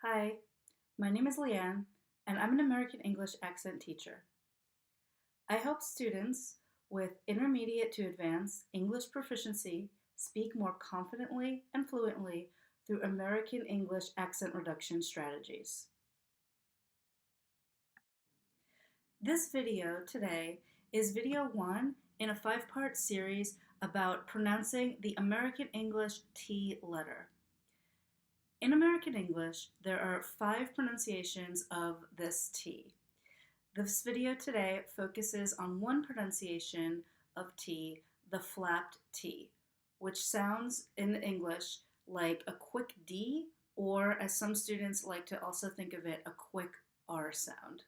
Hi, my name is Leanne, and I'm an American English accent teacher. I help students with intermediate to advanced English proficiency speak more confidently and fluently through American English accent reduction strategies. This video today is video 1 in a 5-part series about pronouncing the American English T letter. In American English, there are 5 pronunciations of this T. This video today focuses on one pronunciation of T, the flapped T, which sounds in English like a quick D, or as some students like to also think of it, a quick R sound.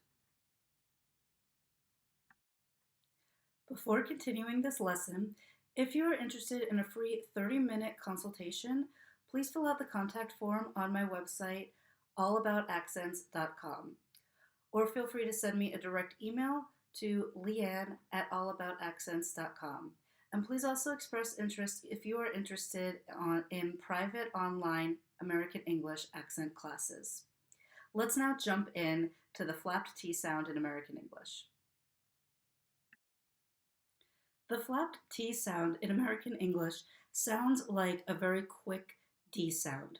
Before continuing this lesson, if you are interested in a free 30-minute consultation, please fill out the contact form on my website, allaboutaccents.com. Or feel free to send me a direct email to leanne@allaboutaccents.com. And please also express interest if you are interested in private online American English accent classes. Let's now jump in to the flapped T sound in American English. The flapped T sound in American English sounds like a very quick D sound.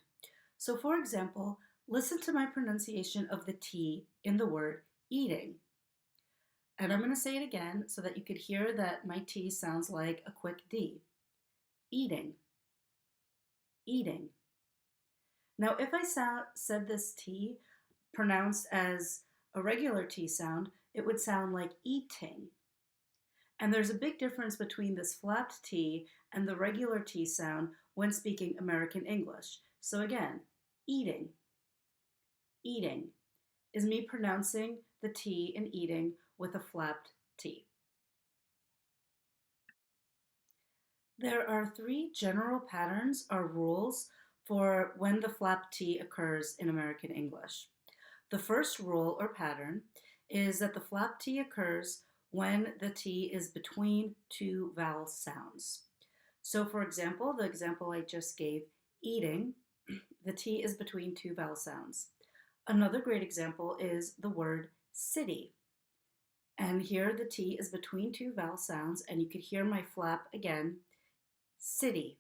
So for example, listen to my pronunciation of the T in the word eating. And I'm going to say it again so that you could hear that my T sounds like a quick D. Eating. Eating. Now, if I said this T pronounced as a regular T sound, it would sound like eating. And there's a big difference between this flapped T and the regular T sound when speaking American English. So again, eating. Eating is me pronouncing the T in eating with a flapped T. There are 3 general patterns or rules for when the flapped T occurs in American English. The first rule or pattern is that the flapped T occurs when the T is between 2 vowel sounds. So for example, the example I just gave, eating, the T is between 2 vowel sounds. Another great example is the word city. And here the T is between 2 vowel sounds, and you could hear my flap again, city,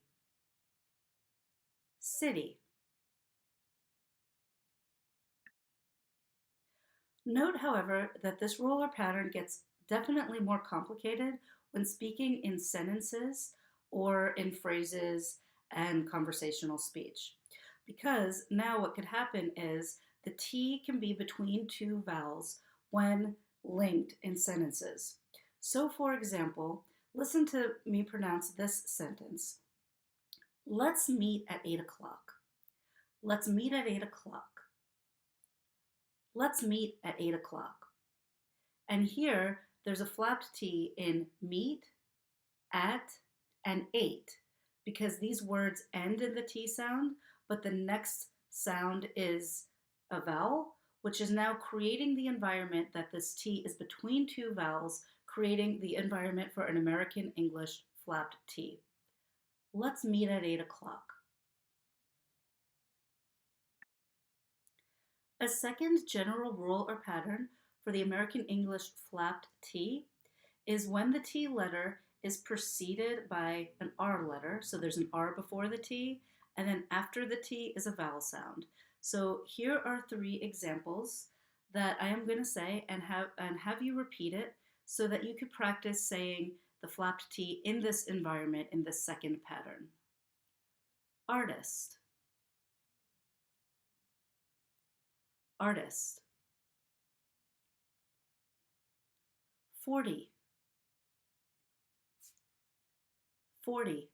city. Note, however, that this rule or pattern gets definitely more complicated when speaking in sentences or in phrases and conversational speech. Because now what could happen is the T can be between 2 vowels when linked in sentences. So for example, listen to me pronounce this sentence. Let's meet at 8 o'clock. Let's meet at 8 o'clock. Let's meet at 8 o'clock. And here there's a flapped T in meet, at, and 8 because these words end in the T sound, but the next sound is a vowel, which is now creating the environment that this T is between 2 vowels, creating the environment for an American English flapped T. Let's meet at 8 o'clock. A second general rule or pattern for the American English flapped T is when the T letter is preceded by an R letter, so there's an R before the T, and then after the T is a vowel sound. So here are 3 examples that I am going to say and have you repeat it so that you could practice saying the flapped T in this environment in this second pattern. Artist. Artist. 40. 40.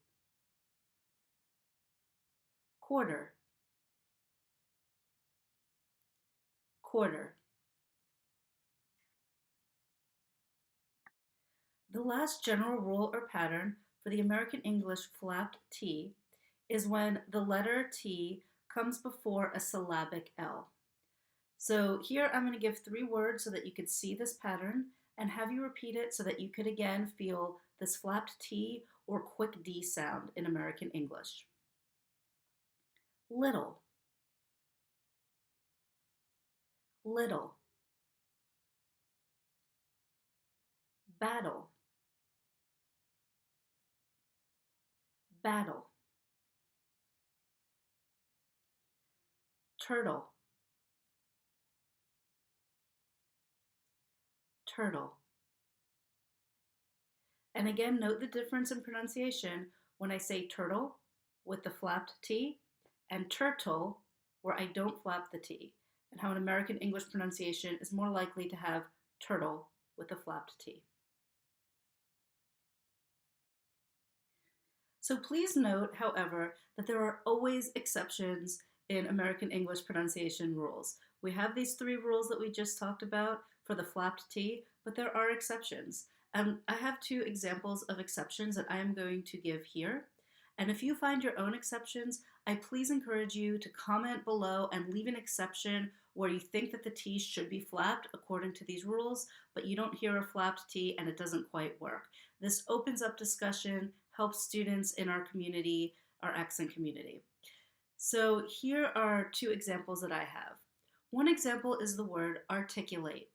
Quarter. Quarter. The last general rule or pattern for the American English flapped T is when the letter T comes before a syllabic L. So here I'm going to give 3 words so that you could see this pattern and have you repeat it so that you could again feel this flapped T or quick D sound in American English. Little. little, battle, battle, turtle, turtle. And again, note the difference in pronunciation when I say turtle with the flapped T and turtle where I don't flap the T, and how an American English pronunciation is more likely to have turtle with a flapped T. So please note, however, that there are always exceptions in American English pronunciation rules. We have these three rules that we just talked about for the flapped T, but there are exceptions. And I have two examples of exceptions that I am going to give here. And if you find your own exceptions, I please encourage you to comment below and leave an exception where you think that the T should be flapped according to these rules, but you don't hear a flapped T and it doesn't quite work. This opens up discussion, helps students in our community, our accent community. So here are two examples that I have. One example is the word articulate.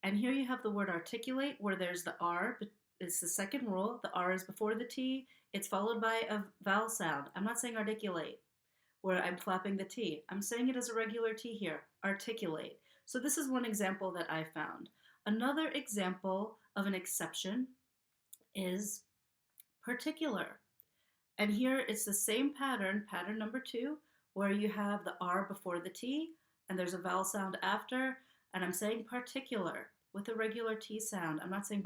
And here you have the word articulate where there's the R, but it's the second rule. The R is before the T. It's followed by a vowel sound. I'm not saying articulate where I'm flapping the T. I'm saying it as a regular T here, articulate. So this is one example that I found. Another example of an exception is particular. And here it's the same pattern, pattern number 2, where you have the R before the T and there's a vowel sound after, and I'm saying particular with a regular T sound. I'm not saying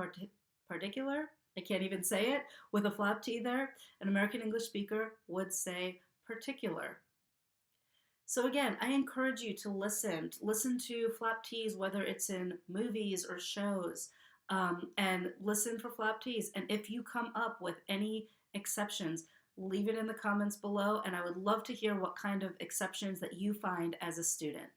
particular. I can't even say it with a flap T there. An American English speaker would say particular. So again, I encourage you to listen to flap T's, whether it's in movies or shows, and listen for flap T's. And if you come up with any exceptions, leave it in the comments below, and I would love to hear what kind of exceptions that you find as a student.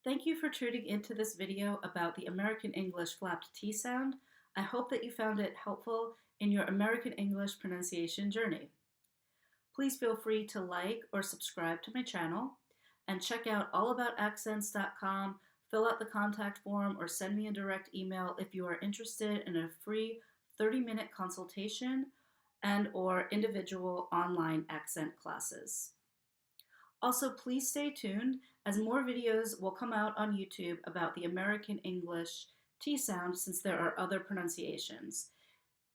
Thank you for tuning into this video about the American English flapped T sound. I hope that you found it helpful in your American English pronunciation journey. Please feel free to like or subscribe to my channel and check out allaboutaccents.com, fill out the contact form, or send me a direct email if you are interested in a free 30-minute consultation and or individual online accent classes. Also, please stay tuned as more videos will come out on YouTube about the American English T sound since there are other pronunciations.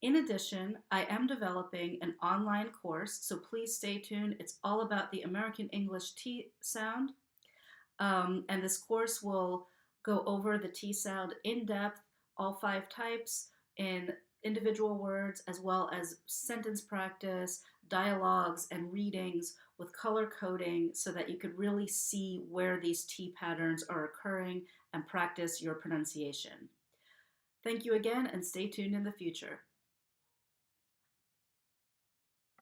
In addition, I am developing an online course, so please stay tuned. It's all about the American English T sound, and this course will go over the T sound in depth, all 5 types, in individual words, as well as sentence practice, dialogues, and readings with color coding so that you could really see where these T patterns are occurring and practice your pronunciation. Thank you again, and stay tuned in the future.